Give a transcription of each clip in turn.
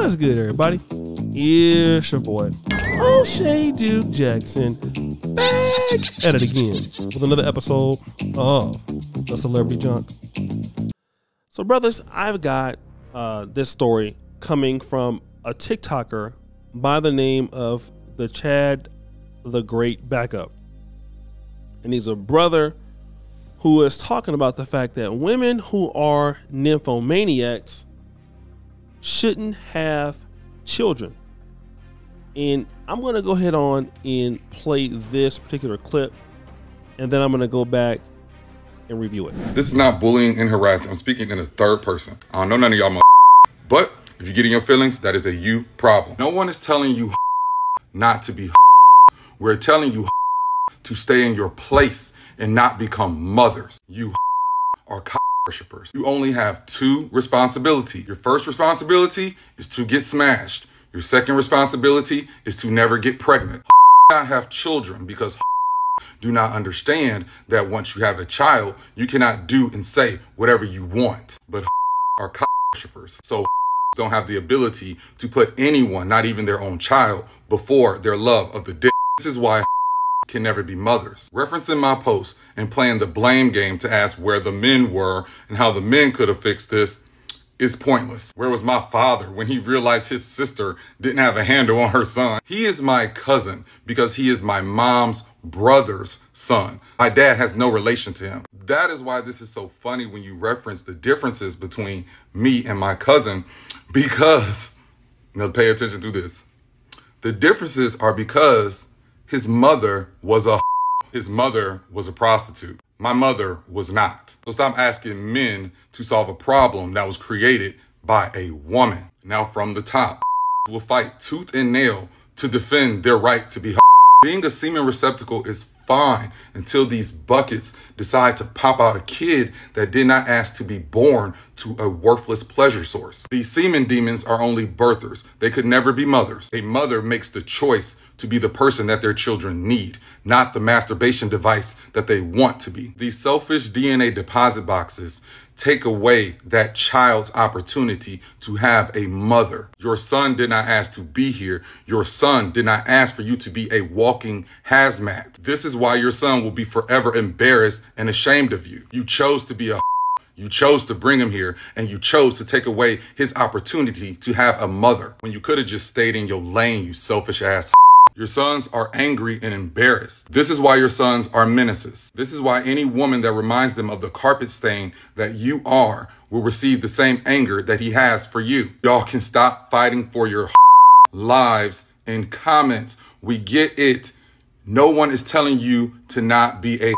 What's good, everybody? It's your boy, O'Shea Duke Jackson, back at it again with another episode of The Celebrity Junk. So, brothers, I've got this story coming from a TikToker by the name of the Chad the Great Backup. And he's a brother who is talking about the fact that women who are nymphomaniacs shouldn't have children. And I'm going to go ahead on and play this particular clip, and then I'm going to go back and review it. This is not bullying and harassing. I'm speaking in the third person. I don't know none of y'all, but if you get in your feelings, that is a you problem. No one is telling you not to be. We're telling you to stay in your place and not become mothers. You are worshippers. You only have two responsibilities. Your first responsibility is to get smashed. Your second responsibility is to never get pregnant. Not have children because do not understand that once you have a child, you cannot do and say whatever you want. But are worshippers. So don't have the ability to put anyone, not even their own child, before their love of the dick. This is why can never be mothers. Referencing my post and playing the blame game to ask where the men were and how the men could have fixed this is pointless. Where was my father when he realized his sister didn't have a handle on her son? He is my cousin because he is my mom's brother's son. My dad has no relation to him. That is why this is so funny when you reference the differences between me and my cousin, because, now pay attention to this. The differences are because his mother was a prostitute. My mother was not. So stop asking men to solve a problem that was created by a woman. Now from the top, will fight tooth and nail to defend their right to be. Being a semen receptacle is fine until these buckets decide to pop out a kid that did not ask to be born to a worthless pleasure source. These semen demons are only birthers. They could never be mothers. A mother makes the choice to be the person that their children need, not the masturbation device that they want to be. These selfish DNA deposit boxes take away that child's opportunity to have a mother. Your son did not ask to be here. Your son did not ask for you to be a walking hazmat. This is why your son will be forever embarrassed and ashamed of you. You chose to be a you chose to bring him here, and you chose to take away his opportunity to have a mother when you could have just stayed in your lane, you selfish ass. Your sons are angry and embarrassed. This is why your sons are menaces. This is why any woman that reminds them of the carpet stain that you are will receive the same anger that he has for you. Y'all can stop fighting for your lives in comments. We get it. No one is telling you to not be a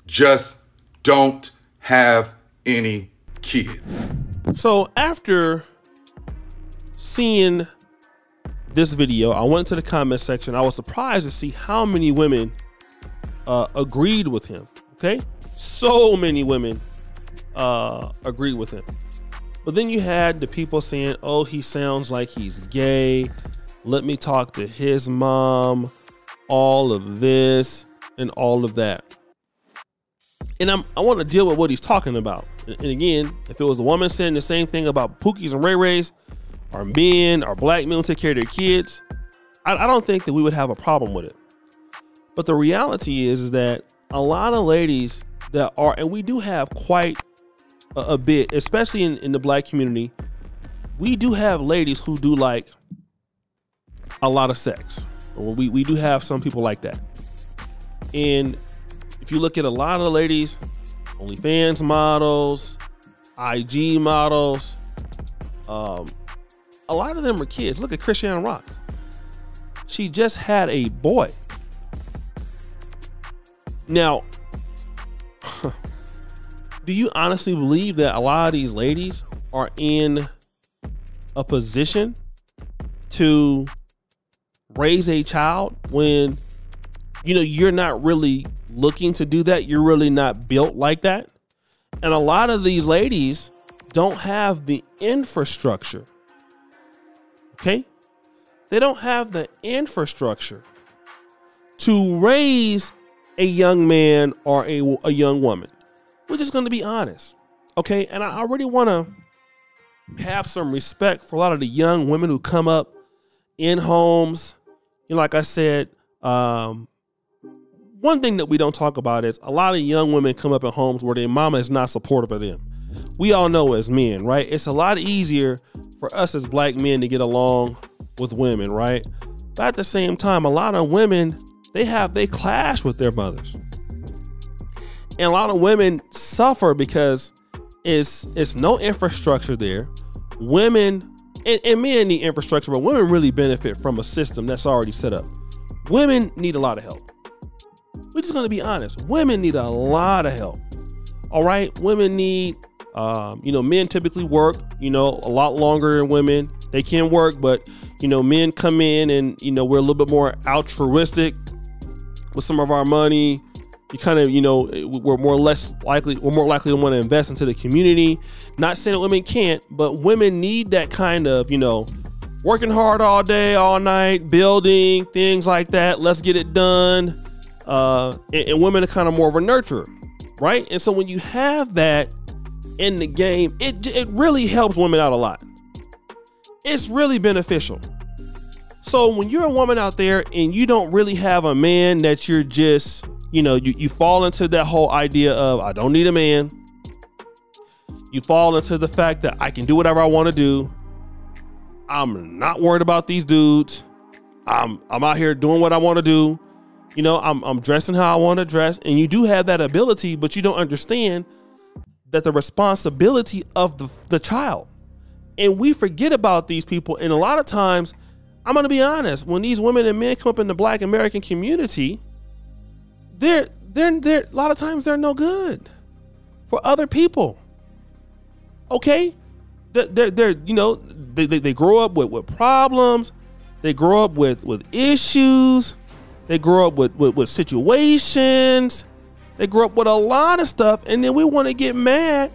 just don't have any kids. So after seeing this video, I went to the comment section. I was surprised to see how many women agreed with him. Okay, so many women agreed with him. But then you had the people saying, oh, he sounds like he's gay, let me talk to his mom, all of this and all of that. And I want to deal with what he's talking about. And again, if it was a woman saying the same thing about Pookies and Ray Rays, or men, or black men who take care of their kids, I don't think that we would have a problem with it. But the reality is that a lot of ladies that are, and we do have quite a bit, especially in the black community, we do have ladies who do like a lot of sex. Or we do have some people like that. And if you look at a lot of the ladies, OnlyFans models, IG models, a lot of them are kids. Look at Christiane Rock. She just had a boy. Now, do you honestly believe that a lot of these ladies are in a position to raise a child when, you know, you're not really looking to do that? You're really not built like that. And a lot of these ladies don't have the infrastructure. Okay? They don't have the infrastructure to raise a young man or a young woman. We're just going to be honest. Okay? And I really want to have some respect for a lot of the young women who come up in homes. You know, like I said, one thing that we don't talk about is a lot of young women come up in homes where their mama is not supportive of them. We all know as men, right? It's a lot easier for us as black men to get along with women, right? But at the same time, a lot of women, they clash with their mothers. And a lot of women suffer because it's no infrastructure there. Women, and men need infrastructure, but women really benefit from a system that's already set up. Women need a lot of help. We're just going to be honest. Women need a lot of help. All right. Women need, men typically work, a lot longer than women. They can work, but, men come in and, we're a little bit more altruistic with some of our money. You kind of, we're more likely to want to invest into the community. Not saying that women can't, but women need that kind of, working hard all day, all night, building, things like that. Let's get it done. And women are kind of more of a nurturer, right? And so when you have that in the game, it really helps women out a lot. It's really beneficial. So when you're a woman out there and you don't really have a man that you're just, you fall into that whole idea of, I don't need a man. You fall into the fact that I can do whatever I want to do. I'm not worried about these dudes. I'm out here doing what I want to do. I'm dressing how I want to dress, and you do have that ability, but you don't understand that the responsibility of the child. And we forget about these people. And a lot of times, I'm going to be honest, when these women and men come up in the Black American community, they're a lot of times they're no good for other people. Okay. They grow up with problems. They grow up with issues. They grow up with situations. They grow up with a lot of stuff. And then we want to get mad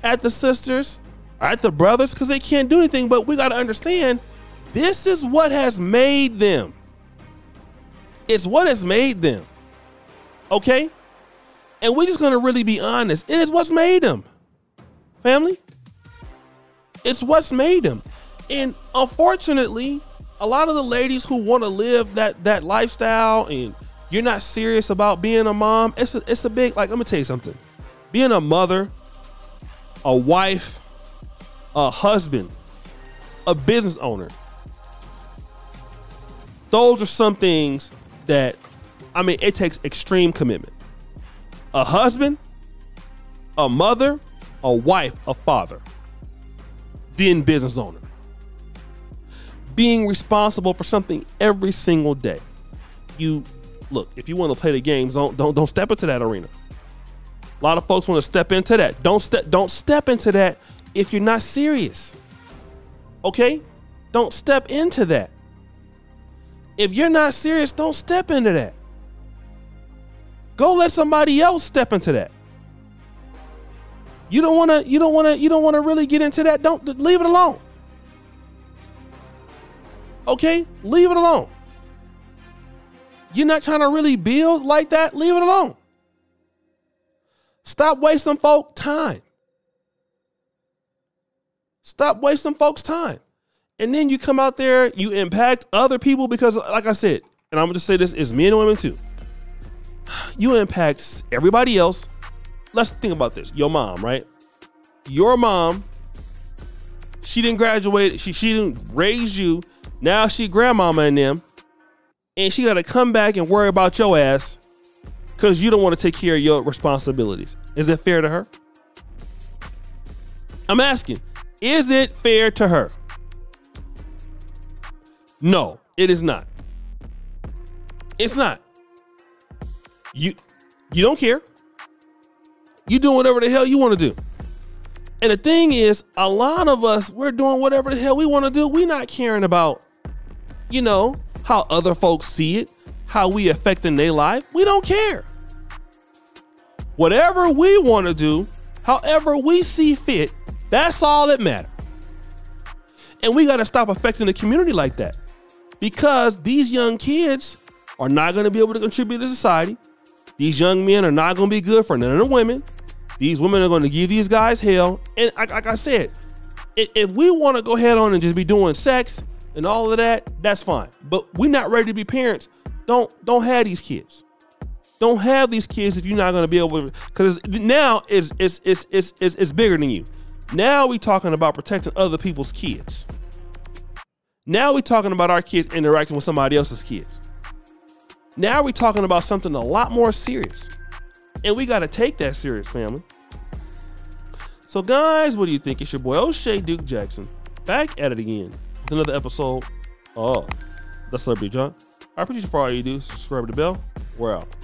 at the sisters, at the brothers, because they can't do anything. But we got to understand, this is what has made them. It's what has made them. Okay? And we're just going to really be honest. It is what's made them. Family? It's what's made them. And unfortunately, a lot of the ladies who want to live that lifestyle and you're not serious about being a mom, it's a big, like, let me tell you something. Being a mother, a wife, a husband, a business owner, those are some things that, it takes extreme commitment. A husband, a mother, a wife, a father, then business owner. Being responsible for something every single day. Look, if you want to play the games, don't step into that arena. A lot of folks want to step into that. Don't step into that if you're not serious. Okay? Don't step into that. If you're not serious, don't step into that. Go let somebody else step into that. You don't want to really get into that. Don't, leave it alone. Okay? Leave it alone. You're not trying to really build like that. Leave it alone. Stop wasting folks' time. Stop wasting folks' time. And then you come out there, you impact other people because, like I said, and I'm going to say this, is men and women too. You impact everybody else. Let's think about this. Your mom, right? Your mom, she didn't graduate. She didn't raise you. Now she grandmama and them. And she got to come back and worry about your ass because you don't want to take care of your responsibilities. Is it fair to her? I'm asking, is it fair to her? No, it is not. It's not. You don't care. You doing whatever the hell you want to do. And the thing is, a lot of us, we're doing whatever the hell we want to do. We're not caring about, how other folks see it, how we affecting their life. We don't care. Whatever we want to do, however we see fit, that's all that matters. And we got to stop affecting the community like that, because these young kids are not going to be able to contribute to society. These young men are not going to be good for none of the women. These women are going to give these guys hell. And like I said, if we want to go ahead on and just be doing sex and all of that, that's fine. But we're not ready to be parents. Don't have these kids. Don't have these kids if you're not going to be able to, because now it's bigger than you. Now we talking about protecting other people's kids. Now we talking about our kids interacting with somebody else's kids. Now we talking about something a lot more serious. And we got to take that serious, family. So guys, what do you think? It's your boy O'Shea Duke Jackson back at it again with another episode of The Celebrity Junk. I appreciate you for all you do. Subscribe to the bell. We're out.